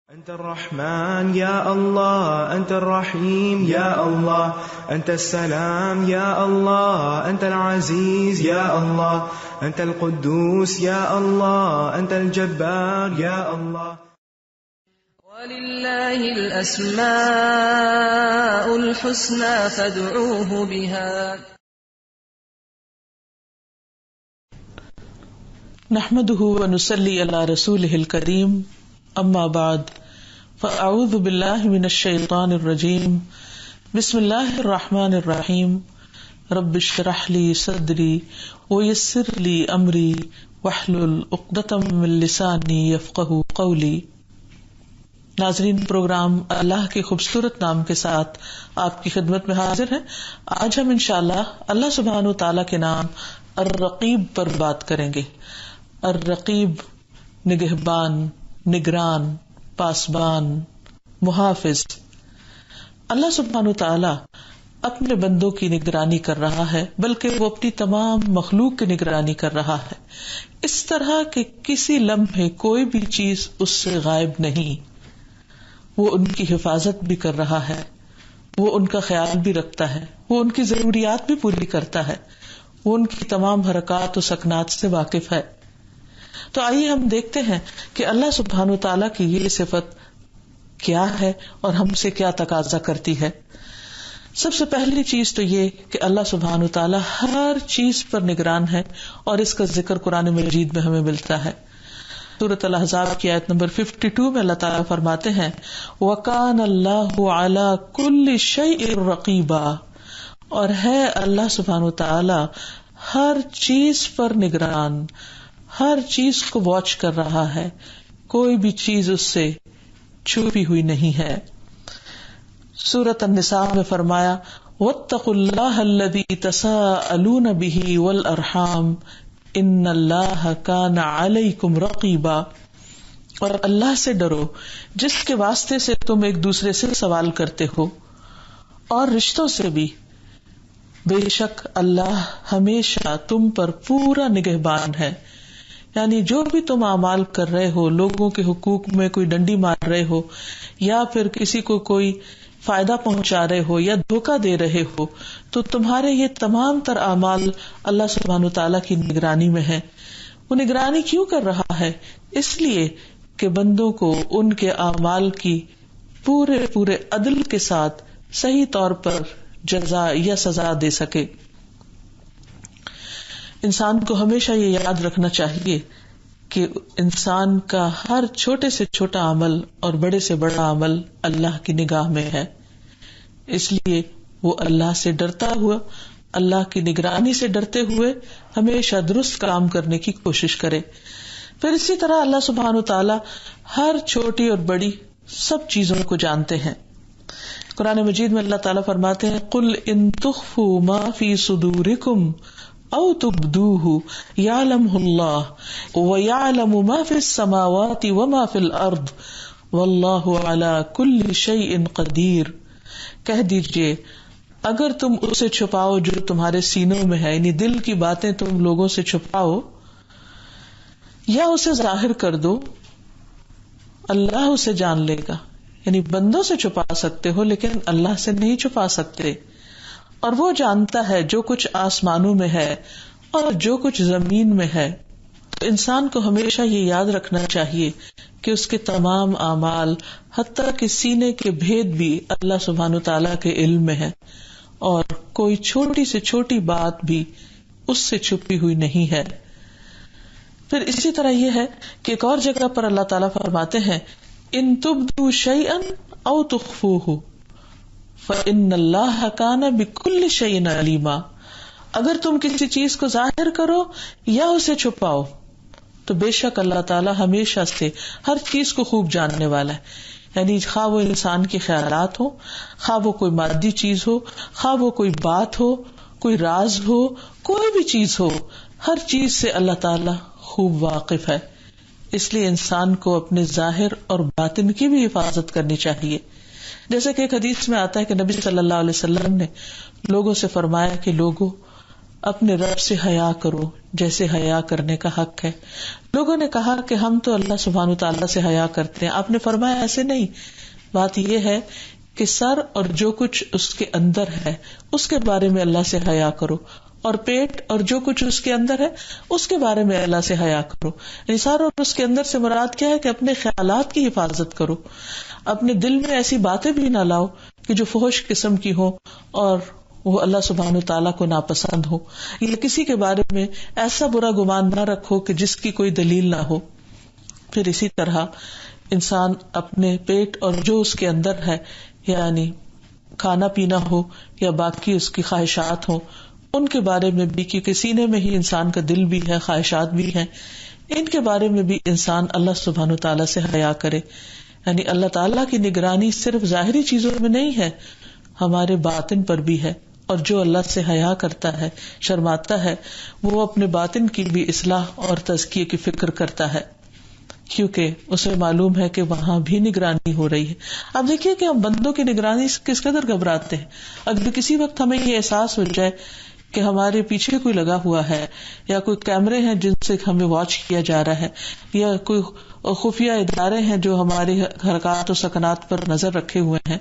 أنت الرحمن يا الله، أنت الرحيم يا الله، أنت السلام يا الله، أنت العزيز يا الله، أنت القدوس يا الله، أنت الجبار يا الله. ولله الأسماء الحسنى فادعوه بها. نحمده ونصلي على رسوله الكريم، اما بعد، فاعوذ باللہ من الشیطان الرجیم، بسم اللہ الرحمن الرحیم، رب اشرح لی صدری ویسر لی امری واحلل عقدۃ من لسانی یفقہوا قولی۔ ناظرین، پروگرام اللہ کے خوبصورت نام کے ساتھ آپ کی خدمت میں حاضر ہیں۔ آج ہم انشاءاللہ اللہ سبحانہ وتعالی کے نام الرقیب پر بات کریں گے۔ الرقیب، نگہبان، نگران، پاسبان، محافظ۔ اللہ سبحانہ تعالی اپنے بندوں کی نگرانی کر رہا ہے، بلکہ وہ اپنی تمام مخلوق کی نگرانی کر رہا ہے، اس طرح کہ کسی لمحے کوئی بھی چیز اس سے غائب نہیں۔ وہ ان کی حفاظت بھی کر رہا ہے، وہ ان کا خیال بھی رکھتا ہے، وہ ان کی ضروریات بھی پوری کرتا ہے، وہ ان کی تمام حرکات و سکنات سے واقف ہے۔ تو آئیے ہم دیکھتے ہیں کہ اللہ سبحانہ وتعالیٰ کی یہ صفت کیا ہے اور ہم سے کیا تقاضا کرتی ہے۔ سب سے پہلی چیز تو یہ کہ اللہ سبحانہ وتعالیٰ ہر چیز پر نگران ہے، اور اس کا ذکر قرآن مجید میں ہمیں ملتا ہے۔ سورۃ الاحزاب کی آیت نمبر 52 میں اللہ تعالیٰ فرماتے ہیں وَكَانَ اللَّهُ عَلَى كُلِّ شَيْءٍ رَقِيبًا، اور ہے اللہ سبحانہ وتعالیٰ ہر چیز پر نگران، ہر چیز کو واچ کر رہا ہے، کوئی بھی چیز اس سے چھپی ہوئی نہیں ہے۔ سورۃ النساء میں فرمایا وَاتَّقُوا اللَّهَ الَّذِي تَسَاءَلُونَ بِهِ وَالْأَرْحَامَ إِنَّ اللَّهَ كَانَ عَلَيْكُمْ رَقِيبًا، اور اللہ سے ڈرو جس کے واسطے سے تم ایک دوسرے سے سوال کرتے ہو، اور رشتوں سے بھی، بے شک اللہ ہمیشہ تم پر پورا نگہبان ہے۔ یعنی جو بھی تم اعمال کر رہے ہو، لوگوں کے حقوق میں کوئی ڈنڈی مار رہے ہو، یا پھر کسی کو کوئی فائدہ پہنچا رہے ہو یا دھوکہ دے رہے ہو، تو تمہارے یہ تمام تر اعمال اللہ سبحانہ وتعالیٰ کی نگرانی میں ہے۔ وہ نگرانی کیوں کر رہا ہے؟ اس لیے کہ بندوں کو ان کے اعمال کی پورے عدل کے ساتھ صحیح طور پر جزا یا سزا دے سکے۔ انسان کو ہمیشہ یہ یاد رکھنا چاہیے کہ انسان کا ہر چھوٹے سے چھوٹا عمل اور بڑے سے بڑا عمل اللہ کی نگاہ میں ہے، اس لیے وہ اللہ سے ڈرتا ہوا، اللہ کی نگرانی سے ڈرتے ہوئے ہمیشہ درست کام کرنے کی کوشش کرے۔ پھر اسی طرح اللہ سبحانہ وتعالی ہر چھوٹی اور بڑی سب چیزوں کو جانتے ہیں۔ قرآن مجید میں اللہ تعالیٰ فرماتے ہیں قُلْ إِن تُخْفُوا مَا فِي صُدُورِكُمْ او تبدوه يعلمه الله ويعلم ما في السماوات وما في الارض والله على كل شيء قدير۔ کہہ دیجئے اگر تم اسے چھپاؤ جو تمہارے سینوں میں ہے، یعنی دل کی باتیں تم لوگوں سے چھپاؤ یا اسے ظاہر کر دو، اللہ اسے جان لے گا۔ یعنی بندوں سے چھپا سکتے ہو لیکن اللہ سے نہیں چھپا سکتے، اور وہ جانتا ہے جو کچھ آسمانوں میں ہے اور جو کچھ زمین میں ہے۔ تو انسان کو ہمیشہ یہ یاد رکھنا چاہیے کہ اس کے تمام اعمال حتیٰ کہ سینے کے بھید بھی اللہ سبحانہ وتعالیٰ کے علم میں ہے، اور کوئی چھوٹی سے چھوٹی بات بھی اس سے چھپی ہوئی نہیں ہے۔ پھر اسی طرح یہ ہے کہ ایک اور جگہ پر اللہ تعالیٰ فرماتے ہیں ان تبدوا شیئا او تخفوہ فَإِنَّ اللَّهَ كَانَ بِكُلِّ شَيْءٍ عَلِيمًا، اگر تم کسی چیز کو ظاہر کرو یا اسے چھپاؤ تو بے شک اللہ تعالیٰ ہمیشہ سے ہر چیز کو خوب جاننے والا ہے۔ یعنی خواہ وہ انسان کے خیالات ہو، خواہ وہ کوئی مادی چیز ہو، خواہ وہ کوئی بات ہو، کوئی راز ہو، کوئی بھی چیز ہو، ہر چیز سے اللہ تعالیٰ خوب واقف ہے۔ اس لیے انسان کو اپنے ظاہر اور باطن کی بھی حفاظت کرنی چاہیے۔ جیسے کہ ایک حدیث میں آتا ہے کہ نبی صلی اللہ علیہ وسلم نے لوگوں سے فرمایا کہ لوگوں، اپنے رب سے حیا کرو جیسے حیا کرنے کا حق ہے. لوگوں نے کہا کہ ہم تو اللہ سبحانہ وتعالیٰ سے حیا کرتے ہیں. آپ نے فرمایا ایسے نہیں. بات یہ ہے کہ سر اور جو کچھ اس کے اندر ہے اس کے بارے میں اللہ سے حیا کرو, اور پیٹ اور جو کچھ اس کے اندر ہے اس کے بارے میں اللہ سے حیا کرو. سر اور اس کے اندر سے مراد کیا ہے کہ اپنے خیالات کی حفاظت کرو, اپنے دل میں ایسی باتیں بھی نہ لاؤ کہ جو فحش قسم کی ہو اور وہ اللہ سبحانہ وتعالیٰ کو ناپسند ہو, یا کسی کے بارے میں ایسا برا گمان نہ رکھو کہ جس کی کوئی دلیل نہ ہو. پھر اسی طرح انسان اپنے پیٹ اور جو اس کے اندر ہے, یعنی کھانا پینا ہو یا باقی اس کی خواہشات ہوں, ان کے بارے میں بھی, کیونکہ سینے میں ہی انسان کا دل بھی ہے, خواہشات بھی ہیں, ان کے بارے میں بھی انسان اللہ سبحانہ وتعالیٰ سے حیا کرے. یعنی اللہ تعالیٰ کی نگرانی صرف ظاہری چیزوں میں نہیں ہے, ہمارے باطن پر بھی ہے. اور جو اللہ سے حیا کرتا ہے, شرماتا ہے, وہ اپنے باطن کی بھی اصلاح اور تزکیے کی فکر کرتا ہے, کیونکہ اسے معلوم ہے کہ وہاں بھی نگرانی ہو رہی ہے. اب دیکھیے کہ ہم بندوں کی نگرانی کس قدر گھبراتے ہیں. اگر کسی وقت ہمیں یہ احساس ہو جائے کہ ہمارے پیچھے کوئی لگا ہوا ہے, یا کوئی کیمرے ہیں جن سے ہمیں واچ کیا جا رہا ہے, یا کوئی خفیہ ادارے ہیں جو ہماری حرکات و سکنات پر نظر رکھے ہوئے ہیں,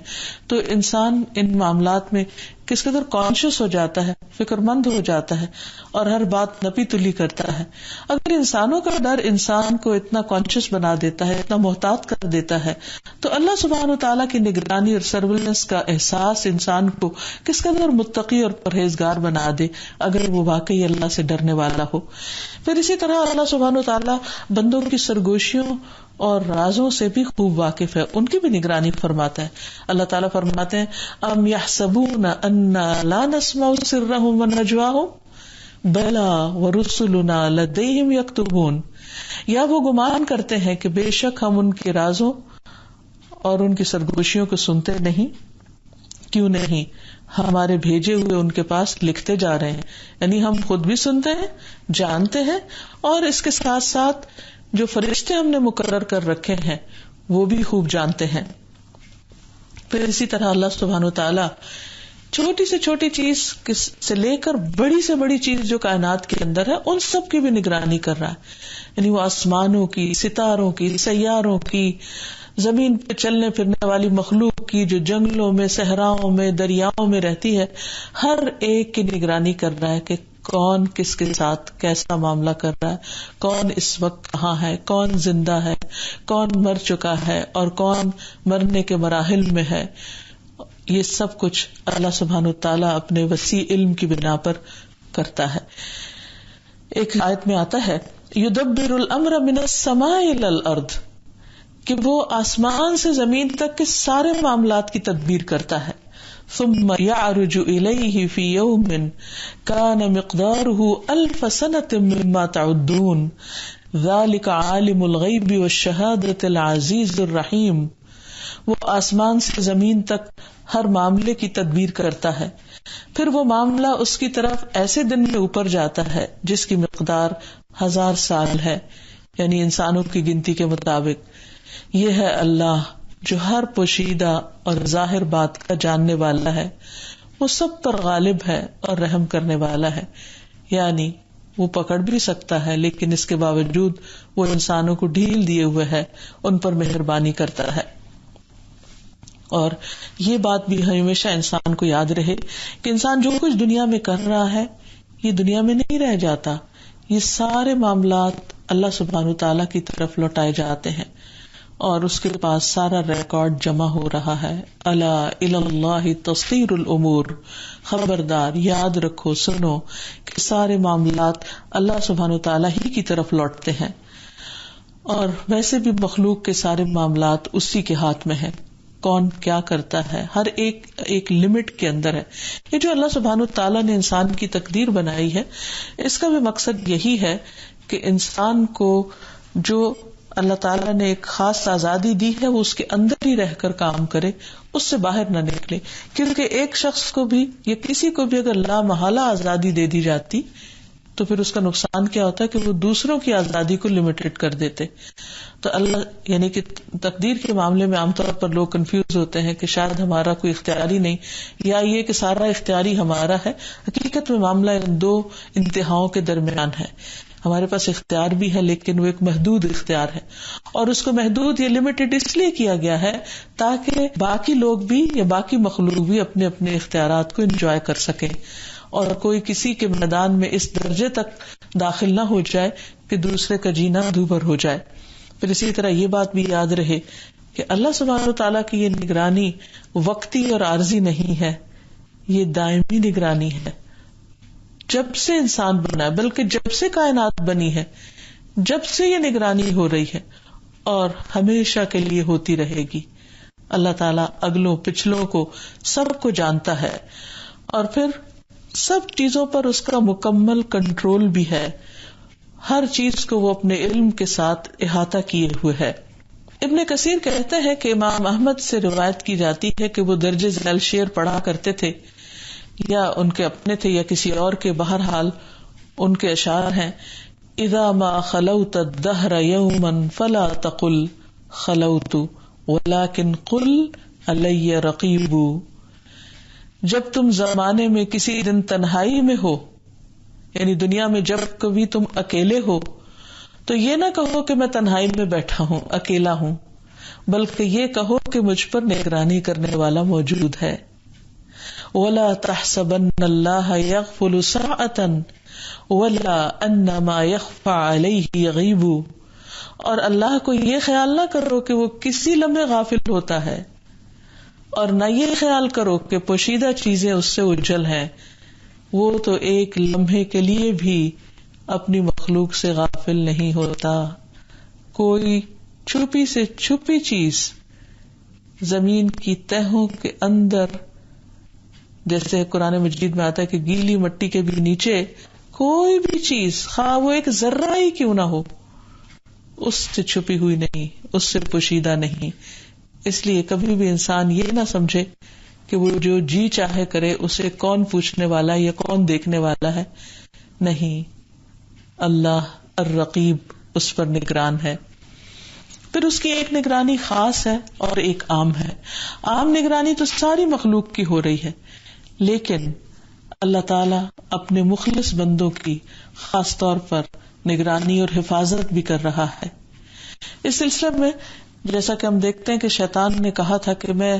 تو انسان ان معاملات میں کس قدر کانشیس ہو جاتا ہے, فکر مند ہو جاتا ہے, اور ہر بات نپی تلی کرتا ہے. اگر انسانوں کا ڈر انسان کو اتنا کانشیس بنا دیتا ہے, اتنا محتاط کر دیتا ہے, تو اللہ سبحانہ وتعالیٰ کی نگرانی اور سرویلنس کا احساس انسان کو کس قدر متقی اور پرہیزگار بنا دے اگر وہ واقعی اللہ سے ڈرنے والا ہو. پھر اسی طرح اللہ سبحانہ وتعالیٰ بندوں کی سرگوشیوں اور رازوں سے بھی خوب واقف ہے, ان کی بھی نگرانی فرماتا ہے. اللہ تعالیٰ فرماتے ہیں ام یحسبون انا لا نسمع سرهم ونجواهم بلا ورسلنا لدیہم یکتبون. یا وہ گمان کرتے ہیں کہ بے شک ہم ان کے رازوں اور ان کی سرگوشیوں کو سنتے نہیں, کیوں نہیں, ہمارے بھیجے ہوئے ان کے پاس لکھتے جا رہے ہیں. یعنی ہم خود بھی سنتے ہیں, جانتے ہیں, اور اس کے ساتھ ساتھ جو فرشتے ہم نے مقرر کر رکھے ہیں وہ بھی خوب جانتے ہیں. پھر اسی طرح اللہ سبحانہ وتعالیٰ چھوٹی سے چھوٹی چیز سے لے کر بڑی سے بڑی چیز جو کائنات کے اندر ہے ان سب کی بھی نگرانی کر رہا ہے. یعنی وہ آسمانوں کی, ستاروں کی, سیاروں کی, زمین پہ چلنے پھرنے والی مخلوق کی, جو جنگلوں میں, صحراؤں میں, دریاؤں میں رہتی ہے, ہر ایک کی نگرانی کر رہا ہے کہ کون کس کے ساتھ کیسا معاملہ کر رہا ہے, کون اس وقت کہاں ہے, کون زندہ ہے, کون مر چکا ہے, اور کون مرنے کے مراحل میں ہے. یہ سب کچھ اللہ سبحانہ وتعالیٰ اپنے وسیع علم کی بنا پر کرتا ہے. ایک آیت میں آتا ہے یدبر الامر من السماء الى الارض, کہ وہ آسمان سے زمین تک کے سارے معاملات کی تدبیر کرتا ہے. ثم يعرج إليه في يوم كان مقداره 1000 سنة مما تعدون ذلك عالم الغيب والشهادة العزيز الرحيم. وہ آسمان سے زمین تک ہر معاملے کی تدبیر کرتا ہے, پھر وہ معاملہ اس کی طرف ایسے دن میں اوپر جاتا ہے جس کی مقدار 1000 سال ہے, یعنی انسانوں کی گنتی کے مطابق. یہ ہے اللہ جو ہر پوشیدہ اور ظاہر بات کا جاننے والا ہے, وہ سب پر غالب ہے اور رحم کرنے والا ہے. یعنی وہ پکڑ بھی سکتا ہے لیکن اس کے باوجود وہ انسانوں کو ڈھیل دیے ہوئے ہے, ان پر مہربانی کرتا ہے. اور یہ بات بھی ہمیشہ انسان کو یاد رہے کہ انسان جو کچھ دنیا میں کر رہا ہے یہ دنیا میں نہیں رہ جاتا, یہ سارے معاملات اللہ سبحانہ تعالیٰ کی طرف لوٹائے جاتے ہیں اور اس کے پاس سارا ریکارڈ جمع ہو رہا ہے. الا الی اللہ تصیر الامور, خبردار, یاد رکھو, سنو کہ سارے معاملات اللہ سبحانہ تعالیٰ ہی کی طرف لوٹتے ہیں, اور ویسے بھی مخلوق کے سارے معاملات اسی کے ہاتھ میں ہیں. کون کیا کرتا ہے ہر ایک لمٹ کے اندر ہے. یہ جو اللہ سبحانہ تعالیٰ نے انسان کی تقدیر بنائی ہے, اس کا بھی مقصد یہی ہے کہ انسان کو جو اللہ تعالیٰ نے ایک خاص آزادی دی ہے وہ اس کے اندر ہی رہ کر کام کرے, اس سے باہر نہ نکلے. کیونکہ ایک شخص کو بھی یا کسی کو بھی اگر لا محالہ آزادی دے دی جاتی تو پھر اس کا نقصان کیا ہوتا ہے کہ وہ دوسروں کی آزادی کو لمیٹڈ کر دیتے. تو اللہ یعنی کہ تقدیر کے معاملے میں عام طور پر لوگ کنفیوز ہوتے ہیں کہ شاید ہمارا کوئی اختیاری نہیں، یا یہ کہ سارا اختیاری ہمارا ہے. حقیقت میں معاملہ ان دو انتہاؤں کے درمیان ہے. ہمارے پاس اختیار بھی ہے لیکن وہ ایک محدود اختیار ہے، اور اس کو محدود یا لمیٹڈ اس لیے کیا گیا ہے تاکہ باقی لوگ بھی یا باقی مخلوق بھی اپنے اپنے اختیارات کو انجوائے کر سکیں، اور کوئی کسی کے میدان میں اس درجے تک داخل نہ ہو جائے کہ دوسرے کا جینا دوبھر ہو جائے. پھر اسی طرح یہ بات بھی یاد رہے کہ اللہ سبحانہ وتعالیٰ کی یہ نگرانی وقتی اور عارضی نہیں ہے، یہ دائمی نگرانی ہے. جب سے انسان بنا ہے، بلکہ جب سے کائنات بنی ہے، جب سے یہ نگرانی ہو رہی ہے اور ہمیشہ کے لیے ہوتی رہے گی. اللہ تعالیٰ اگلوں پچھلوں کو سب کو جانتا ہے، اور پھر سب چیزوں پر اس کا مکمل کنٹرول بھی ہے. ہر چیز کو وہ اپنے علم کے ساتھ احاطہ کیے ہوئے ہے. ابن کثیر کہتے ہیں کہ امام احمد سے روایت کی جاتی ہے کہ وہ درج ذیل شعر پڑھا کرتے تھے، یا ان کے اپنے تھے یا کسی اور کے، بہرحال ان کے اشعار ہیں: اذا ما خلوت الدہر یوما فلا تقل خلوت ولكن قل علی رقیب. جب تم زمانے میں کسی دن تنہائی میں ہو، یعنی دنیا میں جب کبھی تم اکیلے ہو، تو یہ نہ کہو کہ میں تنہائی میں بیٹھا ہوں، اکیلا ہوں، بلکہ یہ کہو کہ مجھ پر نگرانی کرنے والا موجود ہے. وَلَا تَحْسَبَنَّ اللَّهَ يَغْفُلُ سَاعَةً وَلَا أَنَّ مَا يَخْفَى عَلَيْهِ يَغِيبُ. اور اللہ کو یہ خیال نہ کرو کہ وہ کسی لمحے غافل ہوتا ہے، اور نہ یہ خیال کرو کہ پوشیدہ چیزیں اس سے اجل ہیں. وہ تو ایک لمحے کے لیے بھی اپنی مخلوق سے غافل نہیں ہوتا. کوئی چھپی سے چھپی چیز زمین کی تہوں کے اندر، جیسے قرآن مجید میں آتا ہے کہ گیلی مٹی کے بھی نیچے کوئی بھی چیز، خواہ وہ ایک ذرہ ہی کیوں نہ ہو، اس سے چھپی ہوئی نہیں، اس سے پوشیدہ نہیں. اس لیے کبھی بھی انسان یہ نہ سمجھے کہ وہ جو جی چاہے کرے، اسے کون پوچھنے والا ہے یا کون دیکھنے والا ہے. نہیں، اللہ الرقیب اس پر نگران ہے. پھر اس کی ایک نگرانی خاص ہے اور ایک عام ہے. عام نگرانی تو ساری مخلوق کی ہو رہی ہے، لیکن اللہ تعالیٰ اپنے مخلص بندوں کی خاص طور پر نگرانی اور حفاظت بھی کر رہا ہے. اس سلسلے میں جیسا کہ ہم دیکھتے ہیں کہ شیطان نے کہا تھا کہ میں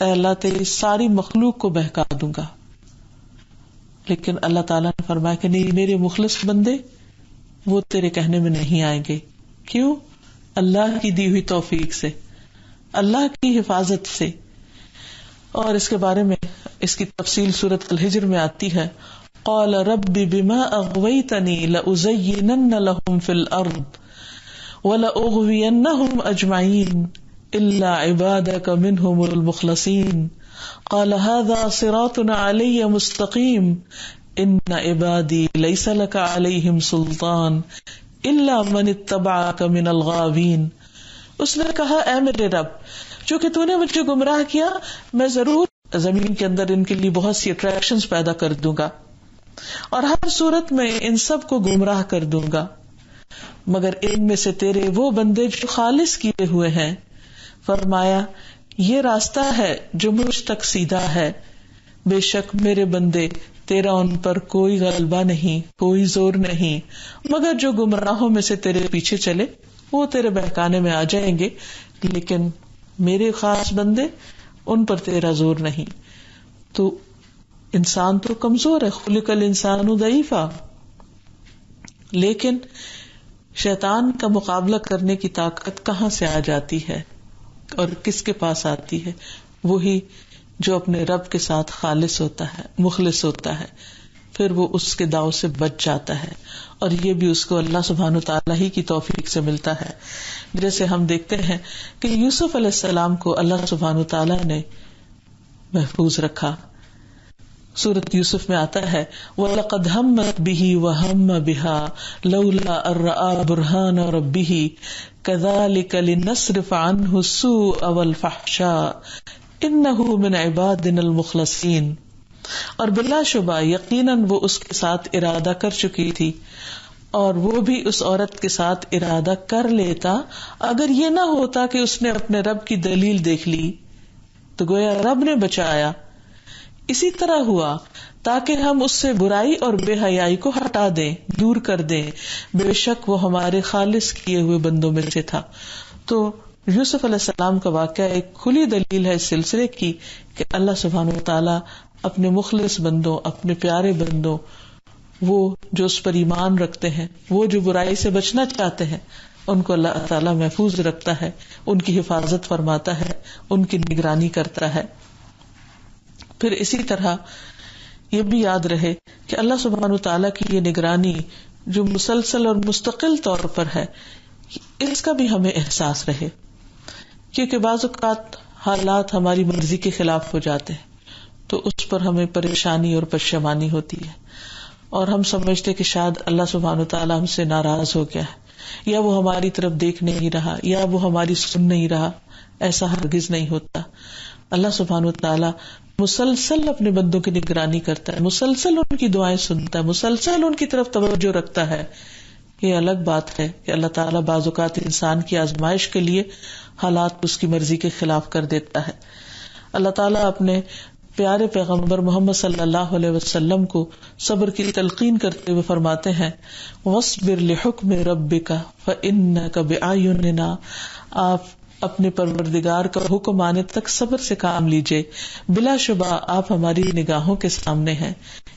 اے اللہ تیری ساری مخلوق کو بہکا دوں گا، لیکن اللہ تعالیٰ نے فرمایا کہ نہیں، میرے مخلص بندے وہ تیرے کہنے میں نہیں آئیں گے. کیوں؟ اللہ کی دی ہوئی توفیق سے، اللہ کی حفاظت سے. اور اس کے بارے میں اس کی تفصیل سورۃ الحجر میں آتی ہے: قال رب بما اغویتنی لأزینن لهم فی الارض وَلَأُغْوِيَنَّهُمْ أَجْمَعِينَ إِلَّا عِبَادَكَ مِنْهُمُ الْمُخْلَصِينَ قَالَ هَذَا صِرَاطٌ عَلَيَّ مُسْتَقِيمٌ إِنَّ عِبَادِي لَيْسَ لَكَ عَلَيْهِمْ سُلْطَانٌ إِلَّا مَنِ اتَّبَعَكَ مِنَ الْغَاوِينَ. اس نے کہا اے میرے رب، چونکہ تو نے مجھے گمراہ کیا، میں ضرور زمین کے اندر ان کے لیے بہت سی اٹریکشنز پیدا کر دوں گا، اور ہر صورت میں ان سب کو گمراہ کر دوں گا، مگر ان میں سے تیرے وہ بندے جو خالص کیے ہوئے ہیں. فرمایا یہ راستہ ہے جو مجھ تک سیدھا ہے، بے شک میرے بندے تیرا ان پر کوئی غلبہ نہیں، کوئی زور نہیں، مگر جو گمراہوں میں سے تیرے پیچھے چلے وہ تیرے بہکانے میں آ جائیں گے، لیکن میرے خاص بندے ان پر تیرا زور نہیں. تو انسان تو کمزور ہے، خلق الانسان ضعیفا، لیکن شیطان کا مقابلہ کرنے کی طاقت کہاں سے آ جاتی ہے اور کس کے پاس آتی ہے؟ وہی جو اپنے رب کے ساتھ خالص ہوتا ہے، مخلص ہوتا ہے، پھر وہ اس کے داؤ سے بچ جاتا ہے، اور یہ بھی اس کو اللہ سبحانہ وتعالی ہی کی توفیق سے ملتا ہے. جیسے ہم دیکھتے ہیں کہ یوسف علیہ السلام کو اللہ سبحانہ وتعالی نے محفوظ رکھا. سورۃ یوسف میں آتا ہے وَلَقَدْ هَمَّتْ بِهِ وَهَمَّ بِهَا لَوْلَا أَن رَّأَىٰ بُرْهَانَ رَبِّهِ كَذَٰلِكَ لِنَصْرِفَ عَنْهُ السُّوءَ وَالْفَحْشَاءَ إِنَّهُ مِنْ عِبَادِنَا الْمُخْلَصِينَ. اور بلا شبہ یقیناً وہ اس کے ساتھ ارادہ کر چکی تھی، اور وہ بھی اس عورت کے ساتھ ارادہ کر لیتا اگر یہ نہ ہوتا کہ اس نے اپنے رب کی دلیل دیکھ لی، تو گویا رب نے بچایا۔ اسی طرح ہوا تاکہ ہم اس سے برائی اور بے حیائی کو ہٹا دیں، دور کر دیں، بے شک وہ ہمارے خالص کیے ہوئے بندوں میں سے تھا۔ تو یوسف علیہ السلام کا واقعہ ایک کھلی دلیل ہے اس سلسلے کی کہ اللہ سبحانہ وتعالی اپنے مخلص بندوں، اپنے پیارے بندوں، وہ جو اس پر ایمان رکھتے ہیں، وہ جو برائی سے بچنا چاہتے ہیں، ان کو اللہ تعالیٰ محفوظ رکھتا ہے، ان کی حفاظت فرماتا ہے، ان کی نگرانی کرتا ہے۔ پھر اسی طرح یہ بھی یاد رہے کہ اللہ سبحانہ وتعالیٰ کی یہ نگرانی جو مسلسل اور مستقل طور پر ہے، اس کا بھی ہمیں احساس رہے، کیونکہ بعض اوقات حالات ہماری مرضی کے خلاف ہو جاتے ہیں تو اس پر ہمیں پریشانی اور پشیمانی ہوتی ہے، اور ہم سمجھتے کہ شاید اللہ سبحانہ وتعالیٰ ہم سے ناراض ہو گیا ہے، یا وہ ہماری طرف دیکھ نہیں رہا، یا وہ ہماری سن نہیں رہا۔ ایسا ہرگز نہیں ہوتا۔ اللہ سبحانہ وتعالیٰ مسلسل اپنے بندوں کی نگرانی کرتا ہے، مسلسل ان کی دعائیں سنتا ہے، مسلسل ان کی طرف توجہ رکھتا ہے۔ یہ الگ بات ہے کہ اللہ تعالیٰ بعض اوقات انسان کی آزمائش کے لیے حالات اس کی مرضی کے خلاف کر دیتا ہے۔ اللہ تعالیٰ اپنے پیارے پیغمبر محمد صلی اللہ علیہ وسلم کو صبر کی تلقین کرتے ہوئے فرماتے ہیں، وَاصْبِرْ لِحُكْمِ رَبِّكَ فَإِنَّكَ بِأَعْيُنِنَا، آپ اپنے پروردگار کا حکم آنے تک صبر سے کام لیجئے، بلا شبہ آپ ہماری نگاہوں کے سامنے ہیں،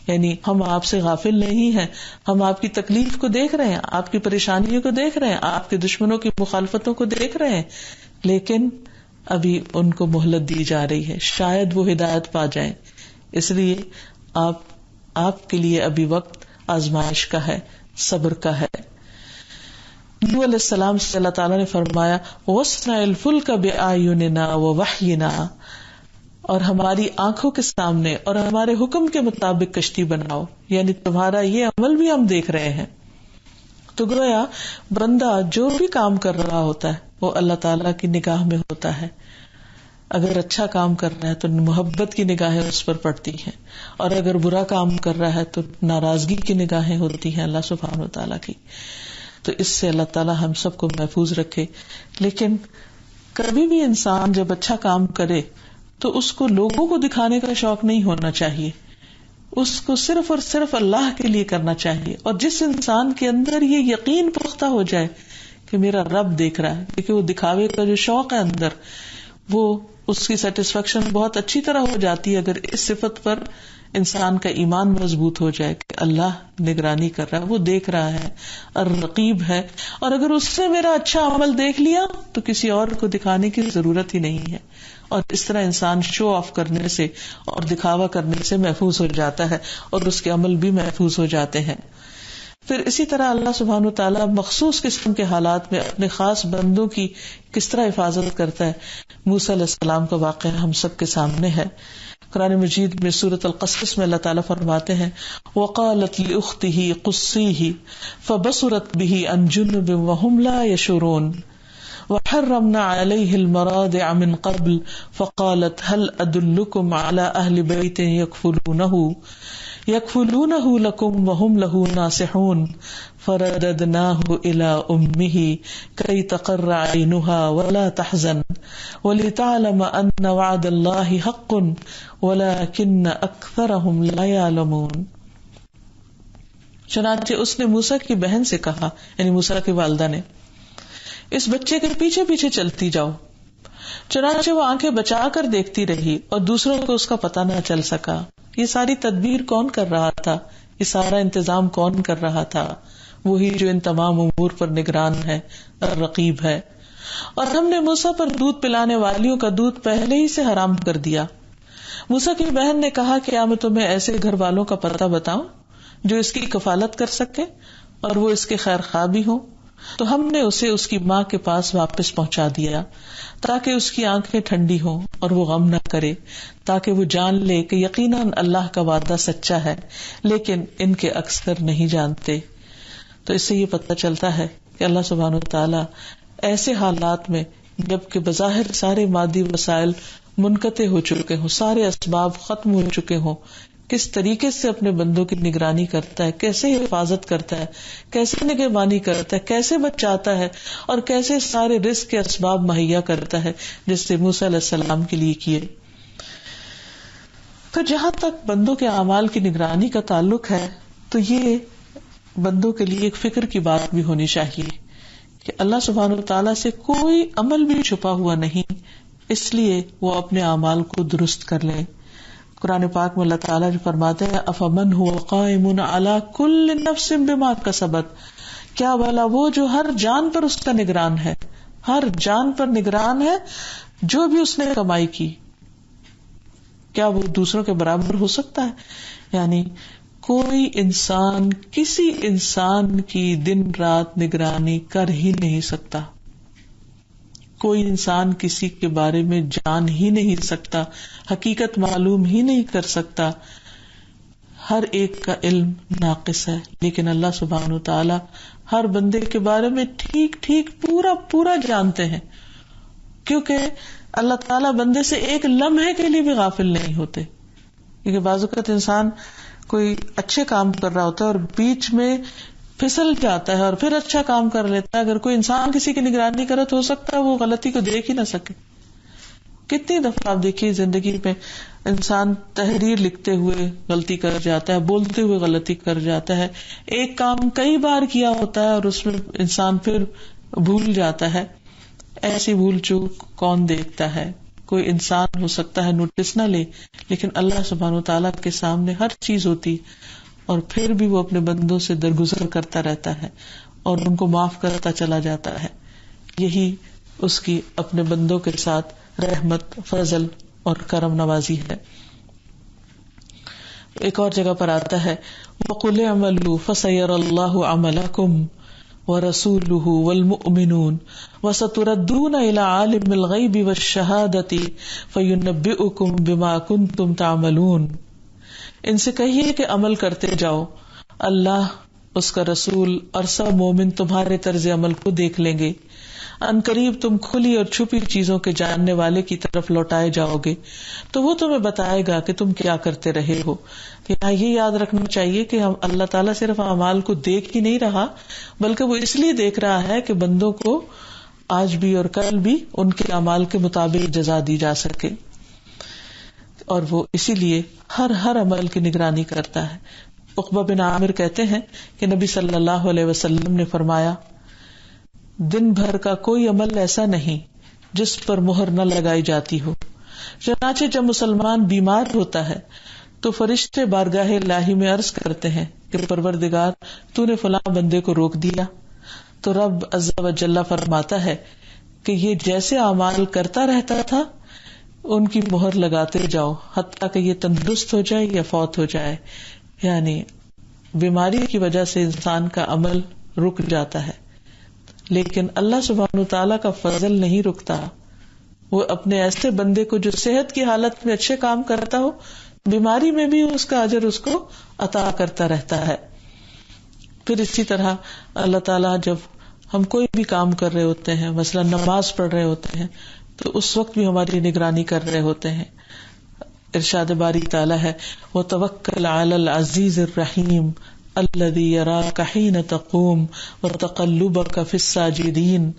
یعنی ہم آپ سے غافل نہیں ہیں، ہم آپ کی تکلیف کو دیکھ رہے ہیں، آپ کی پریشانیوں کو دیکھ رہے ہیں، آپ کے دشمنوں کی مخالفتوں کو دیکھ رہے ہیں، لیکن ابھی ان کو مہلت دی جا رہی ہے، شاید وہ ہدایت پا جائیں، اس لیے آپ کے لیے ابھی وقت آزمائش کا ہے، صبر کا ہے۔ نوح علیہ السلام سے اللہ تعالیٰ نے فرمایا، وَاصْنَعِ الْفُلْكَ بِأَعْيُنِنَا وَوَحْيِنَا، اور ہماری آنکھوں کے سامنے اور ہمارے حکم کے مطابق کشتی بناؤ، یعنی تمہارا یہ عمل بھی ہم دیکھ رہے ہیں۔ تو گویا بندہ جو بھی کام کر رہا ہوتا ہے وہ اللہ تعالیٰ کی نگاہ میں ہوتا ہے۔ اگر اچھا کام کر رہا ہے تو محبت کی نگاہیں اس پر پڑتی ہیں، اور اگر برا کام کر رہا ہے تو ناراضگی کی نگاہیں ہوتی ہیں اللہ سبحانہ وتعالیٰ کی۔ تو اس سے اللہ تعالیٰ ہم سب کو محفوظ رکھے۔ لیکن کبھی بھی انسان جب اچھا کام کرے تو اس کو لوگوں کو دکھانے کا شوق نہیں ہونا چاہیے، اس کو صرف اور صرف اللہ کے لیے کرنا چاہیے۔ اور جس انسان کے اندر یہ یقین پختہ ہو جائے کہ میرا رب دیکھ رہا ہے، کیونکہ وہ دکھاوے کا جو شوق ہے اندر، وہ اس کی سیٹسفیکشن بہت اچھی طرح ہو جاتی ہے اگر اس صفت پر انسان کا ایمان مضبوط ہو جائے کہ اللہ نگرانی کر رہا ہے، وہ دیکھ رہا ہے، الرقیب ہے، اور اگر اس سے میرا اچھا عمل دیکھ لیا تو کسی اور کو دکھانے کی ضرورت ہی نہیں ہے، اور اس طرح انسان شو آف کرنے سے اور دکھاوا کرنے سے محفوظ ہو جاتا ہے، اور اس کے عمل بھی محفوظ ہو جاتے ہیں۔ پھر اسی طرح اللہ سبحانہ وتعالیٰ مخصوص قسم کے حالات میں اپنے خاص بندوں کی کس طرح حفاظت کرتا ہے۔ موسیٰ علیہ السلام کا واقعہ ہم سب کے سامنے ہے۔ قرآن مجید میں سورۃ القصص میں اللہ تعالیٰ فرماتے ہیں، وَقَالَتْ لِأُخْتِهِ قُصِّيهِ فَبَصُرَتْ بِهِ عَنْ جُنُبٍ وَهُمْ لَا يَشْعُرُونَ وَحَرَّمْنَا عَلَيْهِ الْمَرَاضِعَ مِنْ قَبْلُ فَقَالَتْ هَلْ أَدُلُّكُمْ عَلَى أَهْلِ بَيْتٍ يَكْفُلُونَهُ لَكُمْ وَهُمْ لَهُ نَاصِحُونَ فَرَدَدْنَاهُ إِلَى أُمِّهِ كَيْ تَقَرَّ عَيْنُهَا وَلَا تَحْزَنَ وَلِتَعْلَمَ أَنَّ وَعْدَ اللَّهِ حَقٌّ وَلَكِنَّ أَكْثَرَهُمْ لَا يَعْلَمُونَ۔ چنانچہ اس نے موسیٰ کی بہن سے کہا، یعنی موسیٰ کی والدہ نے، اس بچے کے پیچھے پیچھے چلتی جاؤ۔ چنانچہ وہ آنکھیں بچا کر دیکھتی رہی اور دوسروں کو اس کا پتہ نہ چل سکا۔ یہ ساری تدبیر کون کر رہا تھا؟ یہ سارا انتظام کون کر رہا تھا؟ وہی جو ان تمام امور پر نگران ہے، رقیب ہے۔ اور ہم نے موسیٰ پر دودھ پلانے والیوں کا دودھ پہلے ہی سے حرام کر دیا۔ موسیٰ کی بہن نے کہا، کیا میں تمہیں ایسے گھر والوں کا پتہ بتاؤں جو اس کی کفالت کر سکے اور وہ اس کے خیر خواہ بھی ہوں؟ تو ہم نے اسے اس کی ماں کے پاس واپس پہنچا دیا تاکہ اس کی آنکھیں ٹھنڈی ہوں اور وہ غم نہ کرے، تاکہ وہ جان لے کہ یقیناً اللہ کا وعدہ سچا ہے، لیکن ان کے اکثر نہیں جانتے۔ تو اس سے یہ پتہ چلتا ہے کہ اللہ سبحانہ وتعالیٰ ایسے حالات میں جب کہ بظاہر سارے مادی وسائل منقطع ہو چکے ہوں، سارے اسباب ختم ہو چکے ہوں، کس طریقے سے اپنے بندوں کی نگرانی کرتا ہے، کیسے حفاظت کرتا ہے، کیسے نگہبانی کرتا ہے، کیسے بچاتا ہے، اور کیسے سارے رزق کے اسباب مہیا کرتا ہے جس سے موسیٰ علیہ السلام کے لیے کیے. پھر جہاں تک بندوں کے اعمال کی نگرانی کا تعلق ہے تو یہ بندوں کے لیے ایک فکر کی بات بھی ہونی چاہیے کہ اللہ سبحانہ وتعالیٰ سے کوئی عمل بھی چھپا ہوا نہیں، اس لیے وہ اپنے اعمال کو درست کر لیں. قرآن پاک میں اللہ تعالیٰ جو فرماتے ہیں افمن هو قائم علی کل نفس بما کسبت، کیا بھلا وہ جو ہر جان پر اس کا نگران ہے، ہر جان پر نگران ہے جو بھی اس نے کمائی کی، کیا وہ دوسروں کے برابر ہو سکتا ہے؟ یعنی کوئی انسان کسی انسان کی دن رات نگرانی کر ہی نہیں سکتا، کوئی انسان کسی کے بارے میں جان ہی نہیں سکتا، حقیقت معلوم ہی نہیں کر سکتا. ہر ایک کا علم ناقص ہے، لیکن اللہ سبحانہ وتعالی ہر بندے کے بارے میں ٹھیک ٹھیک پورا پورا جانتے ہیں، کیونکہ اللہ تعالیٰ بندے سے ایک لمحے کے لیے بھی غافل نہیں ہوتے. کیونکہ بعض اوقات انسان کوئی اچھے کام کر رہا ہوتا ہے اور بیچ میں پھسل جاتا ہے اور پھر اچھا کام کر لیتا ہے. اگر کوئی انسان کسی کی نگرانی کرے تو ہو سکتا ہے وہ غلطی کو دیکھ ہی نہ سکے. کتنی دفعہ آپ دیکھیے زندگی میں انسان تحریر لکھتے ہوئے غلطی کر جاتا ہے، بولتے ہوئے غلطی کر جاتا ہے، ایک کام کئی بار کیا ہوتا ہے اور اس میں انسان پھر بھول جاتا ہے. ایسی بھول چوک کون دیکھتا ہے؟ کوئی انسان ہو سکتا ہے نوٹس نہ لے، لیکن اللہ سبحانہ وتعالیٰ کے سامنے ہر چیز ہوتی اور پھر بھی وہ اپنے بندوں سے درگزر کرتا رہتا ہے اور ان کو معاف کرتا چلا جاتا ہے. یہی اس کی اپنے بندوں کے ساتھ رحمت، فضل اور کرم نوازی ہے. ایک اور جگہ پر آتا ہے وَقُلِ اعْمَلُوا فَسَيَرَى اللَّهُ عَمَلَكُمْ وَرَسُولُهُ وَالْمُؤْمِنُونَ وَسَتُرَدُّونَ إِلَى عَالِمِ الْغَيْبِ وَالشَّهَادَةِ فَيُنَبِّئُكُم بِمَا كُنتُمْ تَعْمَلُونَ. ان سے کہیے کہ عمل کرتے جاؤ، اللہ، اس کا رسول اور سب مومن تمہارے طرز عمل کو دیکھ لیں گے. ان قریب تم کھلی اور چھپی چیزوں کے جاننے والے کی طرف لوٹائے جاؤ گے تو وہ تمہیں بتائے گا کہ تم کیا کرتے رہے ہو. یہاں یہ یاد رکھنا چاہیے کہ ہم اللہ تعالیٰ صرف اعمال کو دیکھ ہی نہیں رہا، بلکہ وہ اس لیے دیکھ رہا ہے کہ بندوں کو آج بھی اور کل بھی ان کے اعمال کے مطابق جزا دی جا سکے، اور وہ اسی لیے ہر عمل کی نگرانی کرتا ہے. عقبہ بن عامر کہتے ہیں کہ نبی صلی اللہ علیہ وسلم نے فرمایا دن بھر کا کوئی عمل ایسا نہیں جس پر مہر نہ لگائی جاتی ہو. چنانچہ جب مسلمان بیمار ہوتا ہے تو فرشتے بارگاہ الہی میں عرض کرتے ہیں کہ پروردگار تو نے فلاں بندے کو روک دیا، تو رب عز و جل فرماتا ہے کہ یہ جیسے اعمال کرتا رہتا تھا ان کی مہر لگاتے جاؤ حتیٰ کہ یہ تندرست ہو جائے یا فوت ہو جائے. یعنی بیماری کی وجہ سے انسان کا عمل رک جاتا ہے، لیکن اللہ سبحانہ وتعالیٰ کا فضل نہیں رکتا. وہ اپنے ایسے بندے کو جو صحت کی حالت میں اچھے کام کرتا ہو، بیماری میں بھی اس کا اجر اس کو عطا کرتا رہتا ہے. پھر اسی طرح اللہ تعالیٰ جب ہم کوئی بھی کام کر رہے ہوتے ہیں، مثلا نماز پڑھ رہے ہوتے ہیں، تو اس وقت بھی ہماری نگرانی کر رہے ہوتے ہیں. ارشاد باری تعالیٰ ہے وَتَوَكَّلْ عَلَى الْعَزِيزِ الرَّحِيمِ الَّذِي يَرَاكَ حِينَ تَقُومُ وَتَقَلُّبَكَ فِي السَّاجِدِينَ،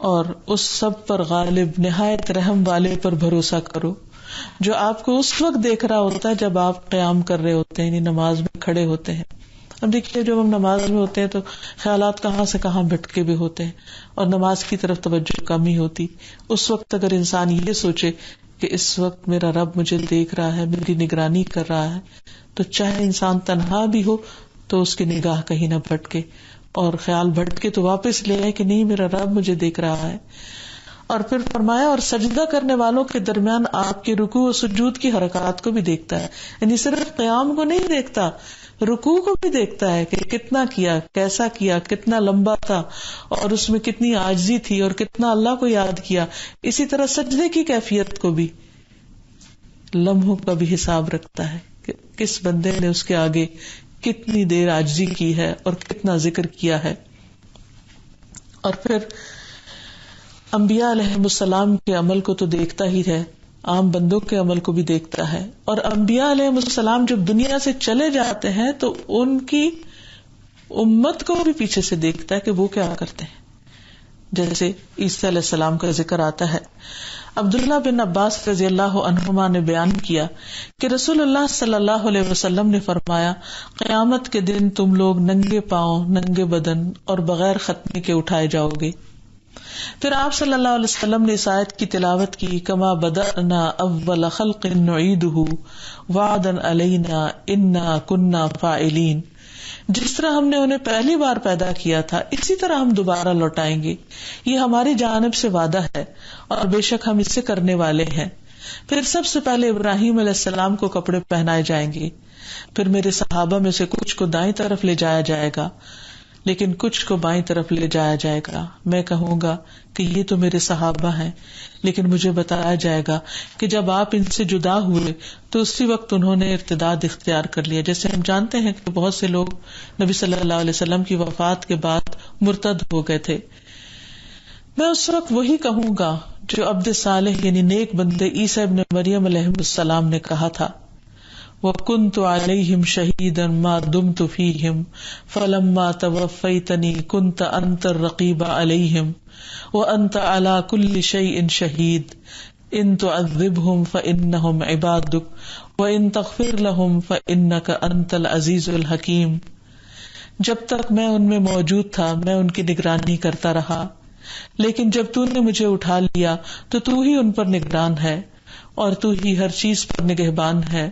اور اس سب پر غالب نہایت رحم والے پر بھروسہ کرو جو آپ کو اس وقت دیکھ رہا ہوتا ہے جب آپ قیام کر رہے ہوتے ہیں، یعنی نماز میں کھڑے ہوتے ہیں. اب دیکھیے جب ہم نماز میں ہوتے ہیں تو خیالات کہاں سے کہاں بھٹکے بھی ہوتے ہیں اور نماز کی طرف توجہ کم ہی ہوتی. اس وقت اگر انسان یہ سوچے کہ اس وقت میرا رب مجھے دیکھ رہا ہے، میری نگرانی کر رہا ہے، تو چاہے انسان تنہا بھی ہو تو اس کی نگاہ کہیں نہ بھٹکے، اور خیال بھٹکے تو واپس لے آئے کہ نہیں میرا رب مجھے دیکھ رہا ہے. اور پھر فرمایا اور سجدہ کرنے والوں کے درمیان آپ کے رکوع و سجود کی حرکات کو بھی دیکھتا ہے. یعنی صرف قیام کو نہیں دیکھتا، رکوع کو بھی دیکھتا ہے کہ کتنا کیا، کیسا کیا، کتنا لمبا تھا اور اس میں کتنی عاجزی تھی اور کتنا اللہ کو یاد کیا. اسی طرح سجدے کی کیفیت کو بھی، لمحوں کا بھی حساب رکھتا ہے کہ کس بندے نے اس کے آگے کتنی دیر عاجزی کی ہے اور کتنا ذکر کیا ہے. اور پھر انبیاء علیہ السلام کے عمل کو تو دیکھتا ہی ہے، عام بندوں کے عمل کو بھی دیکھتا ہے. اور انبیاء علیہ السلام جب دنیا سے چلے جاتے ہیں تو ان کی امت کو بھی پیچھے سے دیکھتا ہے کہ وہ کیا کرتے ہیں. جیسے عیسیٰ علیہ السلام کا ذکر آتا ہے. عبداللہ بن عباس رضی اللہ عنہما نے بیان کیا کہ رسول اللہ صلی اللہ علیہ وسلم نے فرمایا، قیامت کے دن تم لوگ ننگے پاؤں، ننگے بدن اور بغیر ختنے کے اٹھائے جاؤ گے. پھر آپ صلی اللہ علیہ وسلم نے اس آیت کی تلاوت کی، کما بدأنا اول خلق نعیدہ وعدا علینا انا کنا فاعلین. جس طرح ہم نے انہیں پہلی بار پیدا کیا تھا اسی طرح ہم دوبارہ لوٹائیں گے، یہ ہماری جانب سے وعدہ ہے اور بے شک ہم اس سے کرنے والے ہیں. پھر سب سے پہلے ابراہیم علیہ السلام کو کپڑے پہنائے جائیں گے، پھر میرے صحابہ میں سے کچھ کو دائیں طرف لے جایا جائے گا لیکن کچھ کو بائیں طرف لے جایا جائے گا. میں کہوں گا کہ یہ تو میرے صحابہ ہیں، لیکن مجھے بتایا جائے گا کہ جب آپ ان سے جدا ہوئے تو اسی وقت انہوں نے ارتداد اختیار کر لیا. جیسے ہم جانتے ہیں کہ بہت سے لوگ نبی صلی اللہ علیہ وسلم کی وفات کے بعد مرتد ہو گئے تھے. میں اس وقت وہی کہوں گا جو عبد صالح یعنی نیک بندے عیسیٰ ابن مریم علیہ السلام نے کہا تھا، وَكُنْتُ عَلَيْهِمْ شَهِيدًا مَا دُمْتُ فِيهِمْ فَلَمَّا تَوَفَّيْتَنِي كُنْتَ أَنْتَ الرَّقِيبَ عَلَيْهِمْ وَأَنْتَ عَلَى كُلِّ شَيْءٍ شَهِيدٌ إِن تُعَذِّبْهُمْ فَإِنَّهُمْ عِبَادُكَ وَإِن تَغْفِرْ لَهُمْ فَإِنَّكَ أَنْتَ الْعَزِيزُ الْحَكِيمُ. جب تک میں ان میں موجود تھا میں ان کی نگرانی کرتا رہا، لیکن جب تو نے مجھے اٹھا لیا تو تو ہی ان پر نگران ہے اور تو ہی ہر چیز پر نگہبان ہے.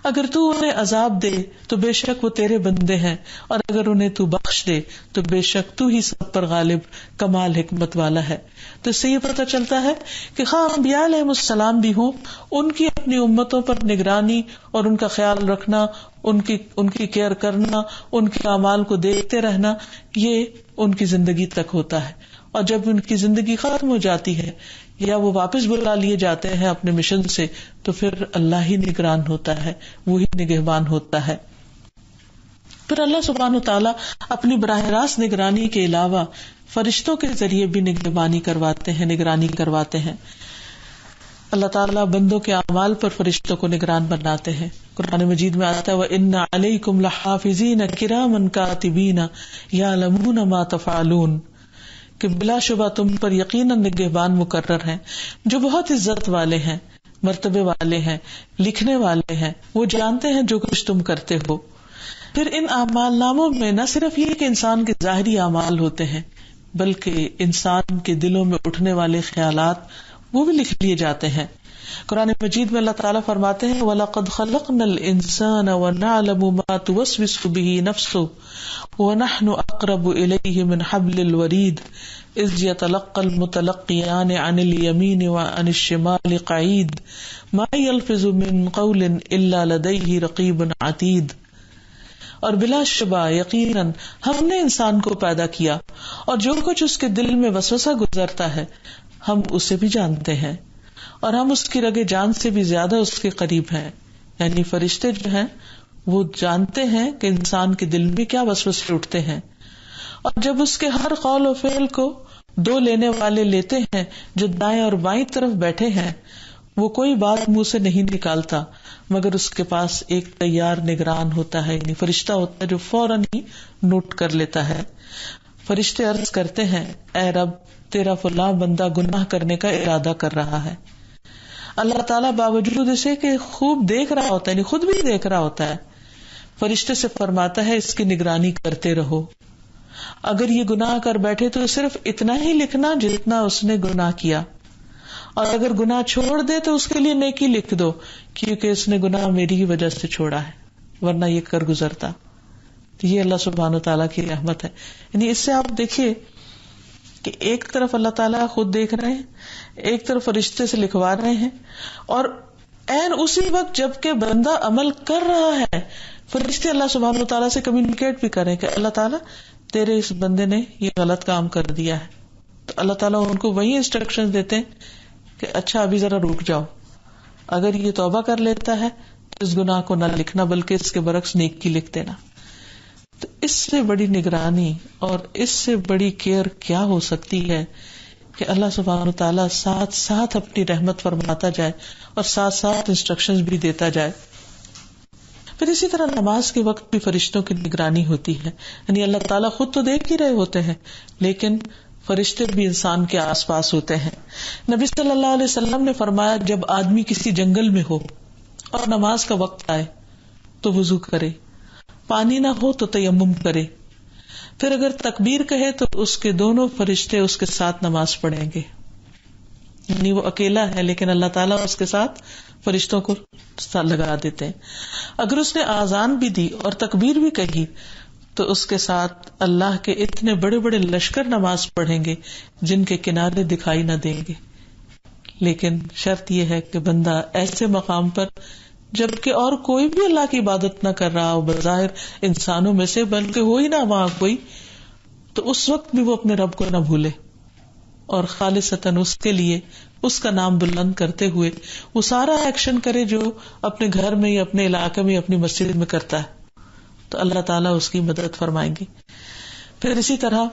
اگر تو انہیں عذاب دے تو بے شک وہ تیرے بندے ہیں، اور اگر انہیں تو بخش دے تو بے شک تو ہی سب پر غالب کمال حکمت والا ہے. تو اس سے یہ پتہ چلتا ہے کہ خواہ انبیاء علیہ السلام بھی ہوں، ان کی اپنی امتوں پر نگرانی اور ان کا خیال رکھنا، ان کی کیئر کرنا، ان کے اعمال کو دیکھتے رہنا، یہ ان کی زندگی تک ہوتا ہے. اور جب ان کی زندگی ختم ہو جاتی ہے یا وہ واپس بلا لیے جاتے ہیں اپنے مشن سے تو پھر اللہ ہی نگران ہوتا ہے، وہی نگہبان ہوتا ہے. پھر اللہ سبحانہ وتعالیٰ اپنی براہ راست نگرانی کے علاوہ فرشتوں کے ذریعے بھی نگرانی کرواتے ہیں. اللہ تعالیٰ بندوں کے اعمال پر فرشتوں کو نگران بناتے ہیں. قرآن مجید میں آتا ہے وَإِنَّ عَلَيْكُمْ لَحَافِظِينَ كِرَامًا كَاتِبِينَ يَعْلَمُونَ مَا تَفْعَلُونَ، کہ بلا شبہ تم پر یقیناً نگہبان مقرر ہیں جو بہت عزت والے ہیں، مرتبے والے ہیں، لکھنے والے ہیں، وہ جانتے ہیں جو کچھ تم کرتے ہو. پھر ان اعمال ناموں میں نہ صرف یہ کہ انسان کے ظاہری اعمال ہوتے ہیں بلکہ انسان کے دلوں میں اٹھنے والے خیالات وہ بھی لکھ لیے جاتے ہیں. قرآن مجید میں اللہ تعالیٰ فرماتے ہیں وَلَقَدْ خَلَقْنَا الْإِنسَانَ وَنَعْلَمُ مَا تُوَسْوِسُ بِهِ نَفْسُهُ وَنَحْنُ أَقْرَبُ إِلَيْهِ مِنْ حَبْلِ الْوَرِيدِ إِذْ يَتَلَقَّى الْمُتَلَقِّيَانِ عَنِ الْيَمِينِ وَعَنِ الشِّمَالِ قَعِيدٌ مَا يَلْفِظُ مِنْ قَوْلٍ إِلَّا لَدَيْهِ رَقِيبٌ عَتِيدٌ. اور بلا شبہ یقیناً ہم نے انسان کو پیدا کیا اور جو کچھ اس کے دل میں وسوسہ گزرتا ہے ہم اسے بھی جانتے ہیں اور ہم اس کی رگے جان سے بھی زیادہ اس کے قریب ہیں. یعنی فرشتے جو ہیں وہ جانتے ہیں کہ انسان کے دل میں کیا وسوسے اٹھتے ہیں، اور جب اس کے ہر قول و فعل کو دو لینے والے لیتے ہیں جو دائیں اور بائیں طرف بیٹھے ہیں، وہ کوئی بات منہ سے نہیں نکالتا مگر اس کے پاس ایک تیار نگران ہوتا ہے، یعنی فرشتہ ہوتا ہے جو فوراً ہی نوٹ کر لیتا ہے. فرشتے عرض کرتے ہیں اے رب تیرا فلاں بندہ گناہ کرنے کا ارادہ کر رہا ہے. اللہ تعالیٰ باوجود اسے کہ خوب دیکھ رہا ہوتا ہے، یعنی خود بھی دیکھ رہا ہوتا ہے، فرشتے سے فرماتا ہے اس کی نگرانی کرتے رہو. اگر یہ گناہ کر بیٹھے تو صرف اتنا ہی لکھنا جتنا اس نے گناہ کیا، اور اگر گناہ چھوڑ دے تو اس کے لیے نیکی لکھ دو کیونکہ اس نے گناہ میری ہی وجہ سے چھوڑا ہے ورنہ یہ کر گزرتا. تو یہ اللہ سبحانہ وتعالیٰ کی رحمت ہے. یعنی اس سے آپ دیکھیے کہ ایک طرف اللہ تعالیٰ خود دیکھ رہے ہیں، ایک طرف فرشتے سے لکھوا رہے ہیں، اور عین اسی وقت جب کہ بندہ عمل کر رہا ہے فرشتے اللہ سبحانہ وتعالیٰ سے کمیونیکیٹ بھی کریں کہ اللہ تعالیٰ تیرے اس بندے نے یہ غلط کام کر دیا ہے. تو اللہ تعالیٰ ان کو وہی انسٹرکشن دیتے ہیں کہ اچھا ابھی ذرا رک جاؤ، اگر یہ توبہ کر لیتا ہے تو اس گناہ کو نہ لکھنا بلکہ اس کے برعکس نیکی لکھ دینا. تو اس سے بڑی نگرانی اور اس سے بڑی کیئر کیا ہو سکتی ہے کہ اللہ سبحانہ وتعالی ساتھ ساتھ اپنی رحمت فرماتا جائے اور ساتھ ساتھ انسٹرکشنز بھی دیتا جائے. پھر اسی طرح نماز کے وقت بھی فرشتوں کی نگرانی ہوتی ہے. یعنی اللہ تعالیٰ خود تو دیکھ ہی رہے ہوتے ہیں لیکن فرشتے بھی انسان کے آس پاس ہوتے ہیں. نبی صلی اللہ علیہ وسلم نے فرمایا جب آدمی کسی جنگل میں ہو اور نماز کا وقت آئے تو وضو کرے, پانی نہ ہو تو تیمم کرے, پھر اگر تکبیر کہے تو اس کے دونوں فرشتے اس کے ساتھ نماز پڑھیں گے. یعنی وہ اکیلا ہے لیکن اللہ تعالیٰ اس کے ساتھ فرشتوں کو لگا دیتے ہیں. اگر اس نے آذان بھی دی اور تکبیر بھی کہی تو اس کے ساتھ اللہ کے اتنے بڑے بڑے لشکر نماز پڑھیں گے جن کے کنارے دکھائی نہ دیں گے. لیکن شرط یہ ہے کہ بندہ ایسے مقام پر جبکہ اور کوئی بھی اللہ کی عبادت نہ کر رہا ہو بظاہر انسانوں میں سے, بلکہ ہو ہی نہ وہاں کوئی, تو اس وقت بھی وہ اپنے رب کو نہ بھولے اور خالصتاً اس کے لیے اس کا نام بلند کرتے ہوئے وہ سارا ایکشن کرے جو اپنے گھر میں یا اپنے علاقے میں یا اپنی مسجد میں کرتا ہے, تو اللہ تعالیٰ اس کی مدد فرمائیں گے. پھر اسی طرح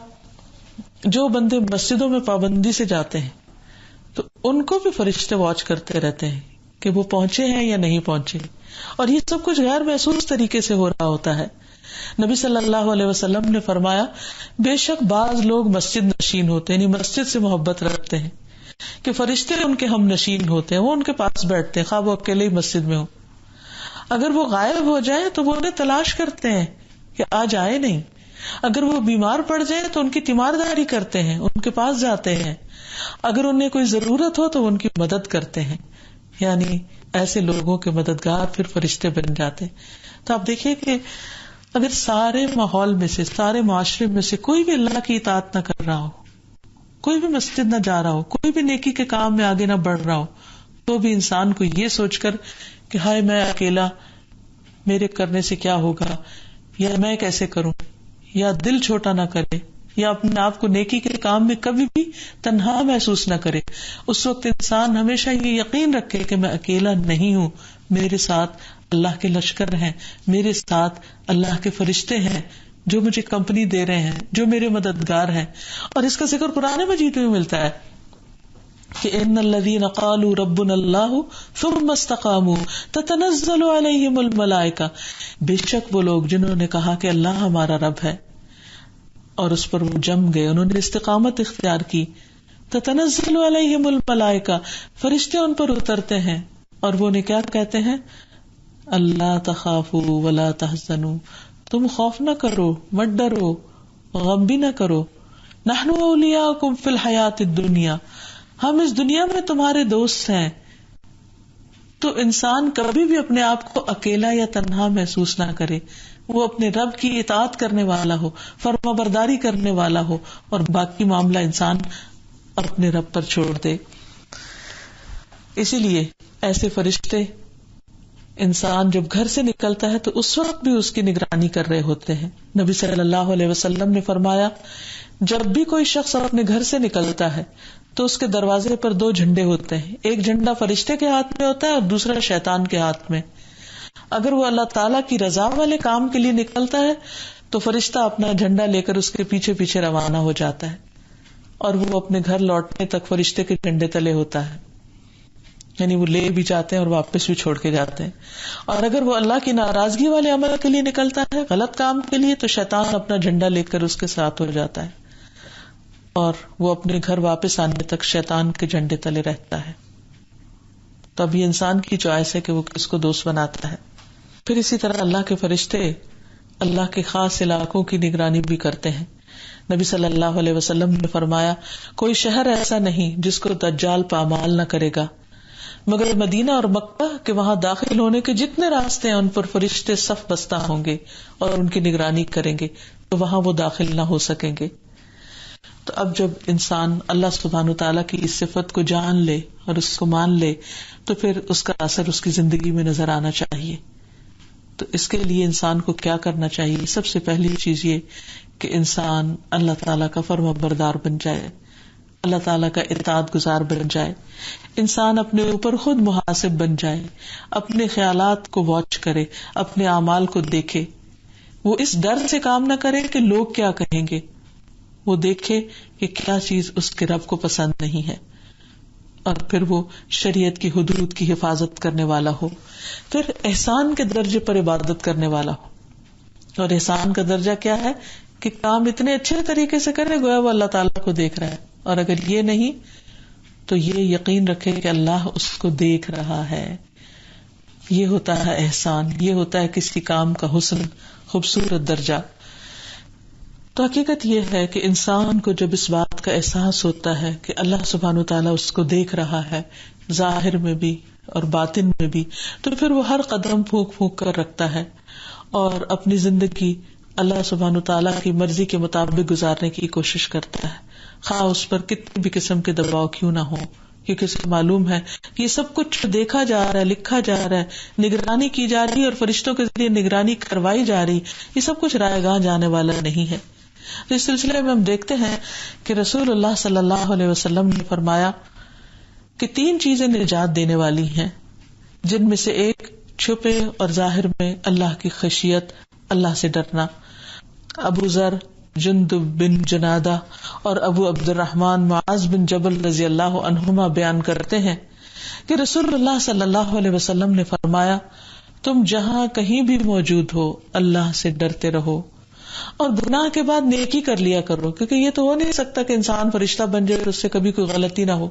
جو بندے مسجدوں میں پابندی سے جاتے ہیں تو ان کو بھی فرشتے واچ کرتے رہتے ہیں کہ وہ پہنچے ہیں یا نہیں پہنچے, اور یہ سب کچھ غیر محسوس طریقے سے ہو رہا ہوتا ہے. نبی صلی اللہ علیہ وسلم نے فرمایا بے شک بعض لوگ مسجد نشین ہوتے ہیں, یعنی مسجد سے محبت رکھتے ہیں کہ فرشتے ان کے ہم نشین ہوتے ہیں, وہ ان کے پاس بیٹھتے ہیں خواہ وہ اکیلے ہی مسجد میں ہو. اگر وہ غائب ہو جائیں تو وہ انہیں تلاش کرتے ہیں کہ آج آئے نہیں. اگر وہ بیمار پڑ جائیں تو ان کی تیمارداری کرتے ہیں, ان کے پاس جاتے ہیں. اگر انہیں کوئی ضرورت ہو تو ان کی مدد کرتے ہیں. یعنی ایسے لوگوں کے مددگار پھر فرشتے بن جاتے ہیں. تو آپ دیکھیے کہ اگر سارے ماحول میں سے, سارے معاشرے میں سے کوئی بھی اللہ کی اطاعت نہ کر رہا ہو, کوئی بھی مسجد نہ جا رہا ہو, کوئی بھی نیکی کے کام میں آگے نہ بڑھ رہا ہو, تو بھی انسان کو یہ سوچ کر کہ ہائے میں اکیلا, میرے کرنے سے کیا ہوگا, یا میں کیسے کروں, یا دل چھوٹا نہ کرے, یا اپنے آپ کو نیکی کے کام میں کبھی بھی تنہا محسوس نہ کرے. اس وقت انسان ہمیشہ یہ یقین رکھے کہ میں اکیلا نہیں ہوں, میرے ساتھ اللہ کے لشکر ہیں, میرے ساتھ اللہ کے فرشتے ہیں جو مجھے کمپنی دے رہے ہیں, جو میرے مددگار ہیں. اور اس کا ذکر قرآن مجید میں ملتا ہے کہ ان الذین قالوا ربنا اللہ ثم استقاموا تتنزل علیہم الملائکہ, بے شک وہ لوگ جنہوں نے کہا کہ اللہ ہمارا رب ہے اور اس پر وہ جم گئے, انہوں نے استقامت اختیار کی. تتنزل علیہم الملائکہ, فرشتے ان پر اترتے ہیں اور وہ انہیں کیا کہتے ہیں, اللہ تخافوا ولا تحزنوا, تم خوف نہ کرو, مت ڈرو, غم بھی نہ کرو. نحن اولیاؤکم فی الحیات الدنیا, ہم اس دنیا میں تمہارے دوست ہیں. تو انسان کبھی بھی اپنے آپ کو اکیلا یا تنہا محسوس نہ کرے, وہ اپنے رب کی اطاعت کرنے والا ہو, فرما برداری کرنے والا ہو, اور باقی معاملہ انسان اپنے رب پر چھوڑ دے. اسی لیے ایسے فرشتے انسان جب گھر سے نکلتا ہے تو اس وقت بھی اس کی نگرانی کر رہے ہوتے ہیں. نبی صلی اللہ علیہ وسلم نے فرمایا جب بھی کوئی شخص اپنے گھر سے نکلتا ہے تو اس کے دروازے پر 2 جھنڈے ہوتے ہیں, ایک جھنڈا فرشتے کے ہاتھ میں ہوتا ہے اور دوسرا شیطان کے ہاتھ میں. اگر وہ اللہ تعالیٰ کی رضا والے کام کے لیے نکلتا ہے تو فرشتہ اپنا جھنڈا لے کر اس کے پیچھے پیچھے روانہ ہو جاتا ہے اور وہ اپنے گھر لوٹنے تک فرشتے کے جھنڈے تلے ہوتا ہے, یعنی وہ لے بھی جاتے ہیں اور واپس بھی چھوڑ کے جاتے ہیں. اور اگر وہ اللہ کی ناراضگی والے عمل کے لیے نکلتا ہے, غلط کام کے لیے, تو شیطان اپنا جھنڈا لے کر اس کے ساتھ ہو جاتا ہے اور وہ اپنے گھر واپس آنے تک شیطان کے جھنڈے تلے رہتا ہے. تو اب یہ انسان کی چوائس ہے کہ وہ کس کو دوست بناتا ہے. پھر اسی طرح اللہ کے فرشتے اللہ کے خاص علاقوں کی نگرانی بھی کرتے ہیں. نبی صلی اللہ علیہ وسلم نے فرمایا کوئی شہر ایسا نہیں جس کو دجال پامال نہ کرے گا مگر مدینہ اور مکہ کہ وہاں داخل ہونے کے جتنے راستے ہیں ان پر فرشتے صف بستہ ہوں گے اور ان کی نگرانی کریں گے, تو وہاں وہ داخل نہ ہو سکیں گے. تو اب جب انسان اللہ سبحانہ تعالیٰ کی اس صفت کو جان لے اور اس کو مان لے تو پھر اس کا اثر اس کی زندگی میں نظر آنا چاہیے. تو اس کے لیے انسان کو کیا کرنا چاہیے؟ سب سے پہلی چیز یہ کہ انسان اللہ تعالیٰ کا فرما بردار بن جائے, اللہ تعالیٰ کا اطاعت گزار بن جائے, انسان اپنے اوپر خود محاسب بن جائے, اپنے خیالات کو واچ کرے, اپنے اعمال کو دیکھے. وہ اس ڈر سے کام نہ کرے کہ لوگ کیا کہیں گے, وہ دیکھے کہ کیا چیز اس کے رب کو پسند نہیں ہے، اور پھر وہ شریعت کی حدود کی حفاظت کرنے والا ہو. پھر احسان کے درجے پر عبادت کرنے والا ہو. اور احسان کا درجہ کیا ہے کہ کام اتنے اچھے طریقے سے کرے گویا وہ اللہ تعالیٰ کو دیکھ رہا ہے، اور اگر یہ نہیں تو یہ یقین رکھے کہ اللہ اس کو دیکھ رہا ہے. یہ ہوتا ہے احسان، یہ ہوتا ہے کسی کام کا حسن، خوبصورت درجہ. تو حقیقت یہ ہے کہ انسان کو جب اس بات کا احساس ہوتا ہے کہ اللہ سبحانہ وتعالیٰ اس کو دیکھ رہا ہے ظاہر میں بھی اور باطن میں بھی، تو پھر وہ ہر قدم پھونک پھونک کر رکھتا ہے اور اپنی زندگی اللہ سبحانہ وتعالیٰ کی مرضی کے مطابق گزارنے کی کوشش کرتا ہے، خواہ اس پر کتنی بھی قسم کے دباؤ کیوں نہ ہو، کیونکہ اسے معلوم ہے کہ یہ سب کچھ دیکھا جا رہا ہے، لکھا جا رہا ہے، نگرانی کی جا رہی ہے اور فرشتوں کے ذریعے نگرانی کروائی جا رہی، یہ سب کچھ رائے گاہ جانے والا نہیں ہے. تو اس سلسلے میں ہم دیکھتے ہیں کہ رسول اللہ صلی اللہ علیہ وسلم نے فرمایا کہ 3 چیزیں نجات دینے والی ہیں، جن میں سے ایک چھپے اور ظاہر میں اللہ کی خشیت، اللہ سے ڈرنا. ابو ذر، جندب بن جنادہ اور ابو عبد الرحمن معاذ بن جبل رضی اللہ عنہما بیان کرتے ہیں کہ رسول اللہ صلی اللہ علیہ وسلم نے فرمایا، تم جہاں کہیں بھی موجود ہو اللہ سے ڈرتے رہو اور گناہ کے بعد نیکی کر لیا کرو، کیونکہ یہ تو ہو نہیں سکتا کہ انسان فرشتہ بن جائے اور اس سے کبھی کوئی غلطی نہ ہو.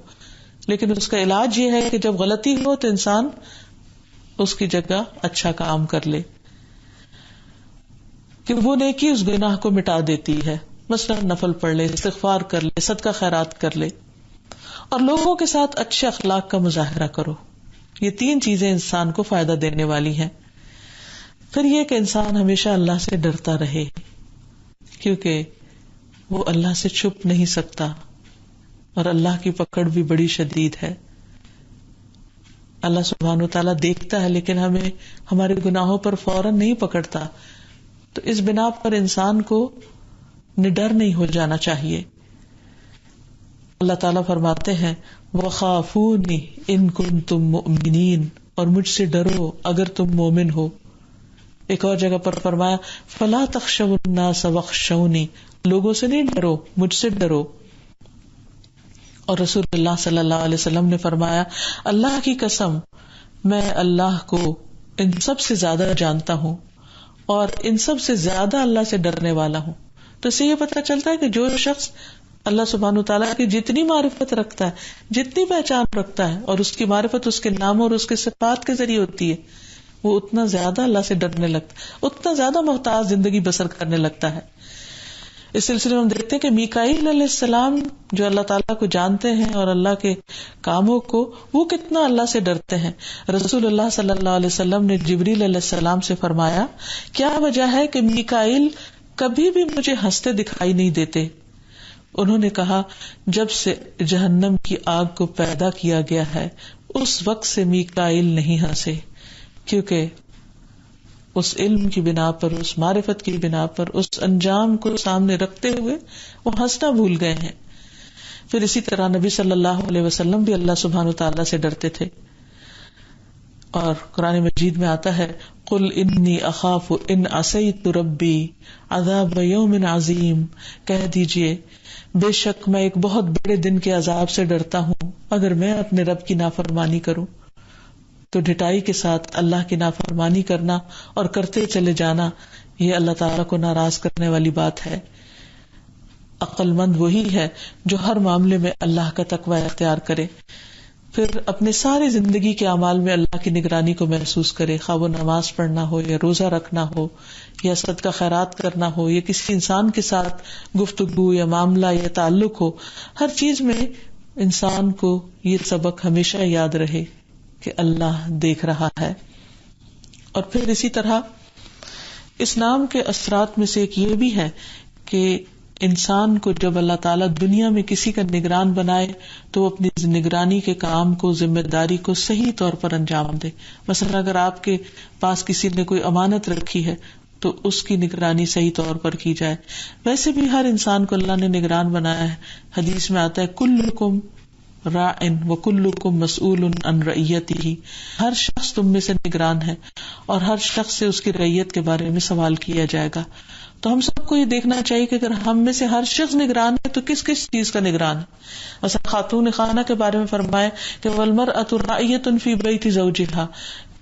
لیکن اس کا علاج یہ ہے کہ جب غلطی ہو تو انسان اس کی جگہ اچھا کام کر لے، کہ وہ نیکی اس گناہ کو مٹا دیتی ہے. مثلا نفل پڑھ لے، استغفار کر لے، صدقہ خیرات کر لے، اور لوگوں کے ساتھ اچھے اخلاق کا مظاہرہ کرو. یہ 3 چیزیں انسان کو فائدہ دینے والی ہیں. پھر یہ کہ انسان ہمیشہ اللہ سے ڈرتا رہے، کیونکہ وہ اللہ سے چھپ نہیں سکتا اور اللہ کی پکڑ بھی بڑی شدید ہے. اللہ سبحانہ وتعالیٰ دیکھتا ہے لیکن ہمیں ہمارے گناہوں پر فوراً نہیں پکڑتا. تو اس بنا پر انسان کو نڈر نہیں ہو جانا چاہیے. اللہ تعالیٰ فرماتے ہیں وَخَافُونِ إِن كُنتُم مُؤْمِنِينَ، اور مجھ سے ڈرو اگر تم مومن ہو. ایک اور جگہ پر فرمایا فَلَا تَخْشَوُا النَّاسَ وَاخْشَوْنِي، لوگوں سے نہیں ڈرو، مجھ سے ڈرو. اور رسول اللہ صلی اللہ علیہ وسلم نے فرمایا اللہ کی قسم میں اللہ کو ان سب سے زیادہ جانتا ہوں اور ان سب سے زیادہ اللہ سے ڈرنے والا ہوں. تو اس سے یہ پتہ چلتا ہے کہ جو شخص اللہ سبحانہ وتعالیٰ کی جتنی معرفت رکھتا ہے، جتنی پہچان رکھتا ہے، اور اس کی معرفت اس کے نام اور اس کے صفات کے ذریعے ہوتی ہے، وہ اتنا زیادہ اللہ سے ڈرنے لگتا ہے، اتنا زیادہ محتاط زندگی بسر کرنے لگتا ہے. اس سلسلے میں ہم دیکھتے ہیں کہ میکائیل علیہ السلام جو اللہ تعالیٰ کو جانتے ہیں اور اللہ کے کاموں کو، وہ کتنا اللہ سے ڈرتے ہیں. رسول اللہ صلی اللہ علیہ وسلم نے جبریل علیہ السلام سے فرمایا کیا وجہ ہے کہ میکائیل کبھی بھی مجھے ہنستے دکھائی نہیں دیتے؟ انہوں نے کہا جب سے جہنم کی آگ کو پیدا کیا گیا ہے اس وقت سے میکائیل نہیں ہنسے، کیونکہ اس علم کی بنا پر، اس معرفت کی بنا پر، اس انجام کو سامنے رکھتے ہوئے وہ ہنسنا بھول گئے ہیں. پھر اسی طرح نبی صلی اللہ علیہ وسلم بھی اللہ سبحانہ وتعالیٰ سے ڈرتے تھے، اور قرآن مجید میں آتا ہے قل انی اخاف ان عصیت ربی عذاب یوم عظیم، کہہ دیجئے بے شک میں ایک بہت بڑے دن کے عذاب سے ڈرتا ہوں اگر میں اپنے رب کی نافرمانی کروں. تو ڈٹائی کے ساتھ اللہ کی نافرمانی کرنا اور کرتے چلے جانا یہ اللہ تعالیٰ کو ناراض کرنے والی بات ہے. عقل مند وہی ہے جو ہر معاملے میں اللہ کا تقوی اختیار کرے، پھر اپنے ساری زندگی کے اعمال میں اللہ کی نگرانی کو محسوس کرے، خواہ وہ نماز پڑھنا ہو یا روزہ رکھنا ہو یا صدقہ خیرات کرنا ہو یا کسی انسان کے ساتھ گفتگو یا معاملہ یا تعلق ہو. ہر چیز میں انسان کو یہ سبق ہمیشہ یاد رہے کہ اللہ دیکھ رہا ہے. اور پھر اسی طرح اس نام کے اثرات میں سے ایک یہ بھی ہے کہ انسان کو جب اللہ تعالیٰ دنیا میں کسی کا نگران بنائے تو وہ اپنی نگرانی کے کام کو، ذمہ داری کو صحیح طور پر انجام دے. مثلا اگر آپ کے پاس کسی نے کوئی امانت رکھی ہے تو اس کی نگرانی صحیح طور پر کی جائے. ویسے بھی ہر انسان کو اللہ نے نگران بنایا ہے. حدیث میں آتا ہے کلکم راعٍ وکلکم مسئول عن رعیتہ، ہر شخص تم میں سے نگران ہے اور ہر شخص سے اس کی رعیت کے بارے میں سوال کیا جائے گا. تو ہم سب کو یہ دیکھنا چاہیے کہ اگر ہم میں سے ہر شخص نگران ہے تو کس کس چیز کا نگران ہے. مثلا خاتون خانہ کے بارے میں فرمائے کہ والمرأة راعیۃ فی بیت زوجہا،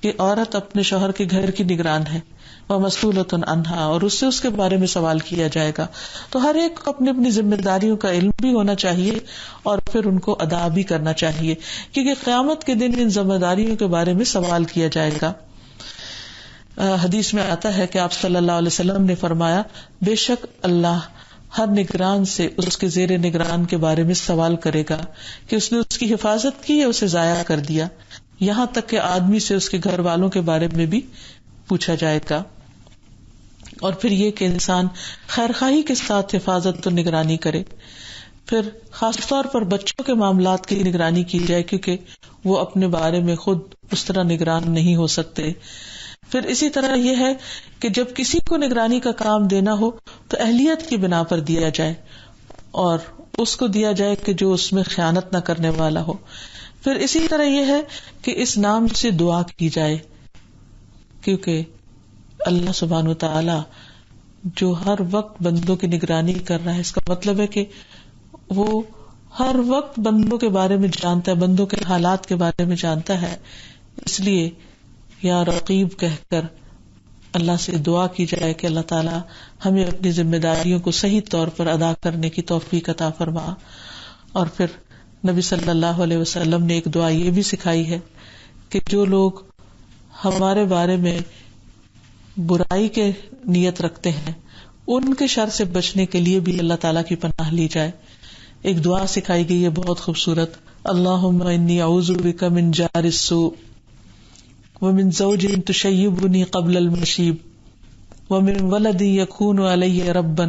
کہ عورت اپنے شوہر کے گھر کی نگران ہے، ومسئولۃ عنہا، اور اس سے اس کے بارے میں سوال کیا جائے گا. تو ہر ایک کو اپنی اپنی ذمہ داریوں کا علم بھی ہونا چاہیے اور پھر ان کو ادا بھی کرنا چاہیے، کیونکہ قیامت کے دن ان ذمہ داریوں کے بارے میں سوال کیا جائے گا. حدیث میں آتا ہے کہ آپ صلی اللہ علیہ وسلم نے فرمایا، بے شک اللہ ہر نگران سے اس کے زیر نگران کے بارے میں سوال کرے گا کہ اس نے اس کی حفاظت کی یا اسے ضائع کر دیا، یہاں تک کہ آدمی سے اس کے گھر والوں کے بارے میں بھی پوچھا جائے گا. اور پھر یہ کہ انسان خیر خواہی کے ساتھ حفاظت و نگرانی کرے. پھر خاص طور پر بچوں کے معاملات کی نگرانی کی جائے، کیونکہ وہ اپنے بارے میں خود اس طرح نگران نہیں ہو سکتے. پھر اسی طرح یہ ہے کہ جب کسی کو نگرانی کا کام دینا ہو تو اہلیت کی بنا پر دیا جائے اور اس کو دیا جائے کہ جو اس میں خیانت نہ کرنے والا ہو. پھر اسی طرح یہ ہے کہ اس نام سے دعا کی جائے، کیونکہ اللہ سبحانہ وتعالی جو ہر وقت بندوں کی نگرانی کر رہا ہے، اس کا مطلب ہے کہ وہ ہر وقت بندوں کے بارے میں جانتا ہے، بندوں کے حالات کے بارے میں جانتا ہے. اس لیے یا رقیب کہہ کر اللہ سے دعا کی جائے کہ اللہ تعالی ہمیں اپنی ذمہ داریوں کو صحیح طور پر ادا کرنے کی توفیق عطا فرما. اور پھر نبی صلی اللہ علیہ وسلم نے ایک دعا یہ بھی سکھائی ہے کہ جو لوگ ہمارے بارے میں برائی کے نیت رکھتے ہیں ان کے شر سے بچنے کے لیے بھی اللہ تعالیٰ کی پناہ لی جائے. ایک دعا سکھائی گئی ہے بہت خوبصورت، اللہم انی اعوذ بک من جار السوء ومن زوج تشیبنی قبل المشیب ومن ولد یکون علی ربا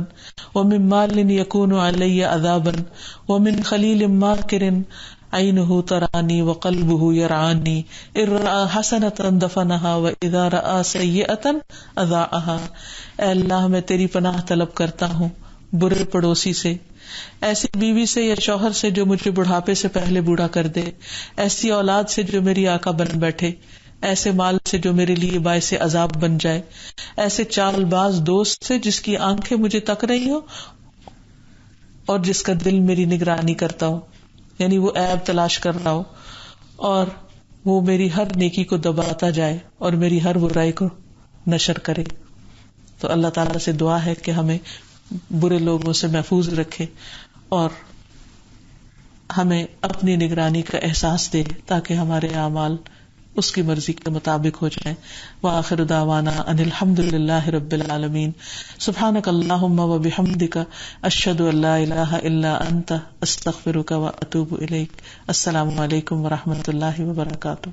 ومن مال یکون علی عذابا ومن خلیل ماکر عینہ ترانی وقلبہ یرعانی ان رأى حسنۃ دفنها واذا رأى سیئۃ اذاعها. اے اللہ میں تیری پناہ طلب کرتا ہوں برے پڑوسی سے، ایسی بیوی سے یا شوہر سے جو مجھے بڑھاپے سے پہلے بوڑھا کر دے، ایسی اولاد سے جو میری آقا بن بیٹھے، ایسے مال سے جو میرے لیے باعث عذاب بن جائے، ایسے چال باز دوست سے جس کی آنکھیں مجھے تک رہی ہو اور جس کا دل میری نگرانی کرتا ہو، یعنی وہ عیب تلاش کر رہا ہو اور وہ میری ہر نیکی کو دباتا جائے اور میری ہر برائی کو نشر کرے. تو اللہ تعالیٰ سے دعا ہے کہ ہمیں برے لوگوں سے محفوظ رکھے اور ہمیں اپنی نگرانی کا احساس دے تاکہ ہمارے اعمال اس کی مرضی کے مطابق ہو جائیں. وآخر دعوانا ان الحمد للہ رب العالمین. سبحانک اللہم وبحمدک اشہد ان لا الہ الا انت استغفرک واتوب الیک. السلام علیکم ورحمۃ اللہ وبرکاتہ.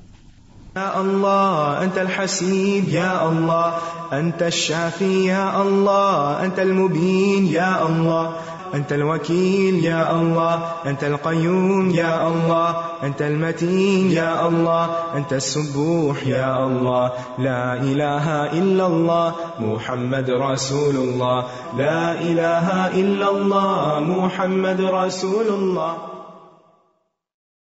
یا اللہ انت الحسیب، یا اللہ انت الشافی، یا اللہ انت المبین، یا اللہ انت الوکیل، یا اللہ انت القیوم، یا اللہ انت المتین، یا اللہ انت السبوح، یا اللہ لا الہ الا اللہ محمد رسول اللہ، لا الہ الا اللہ محمد رسول اللہ.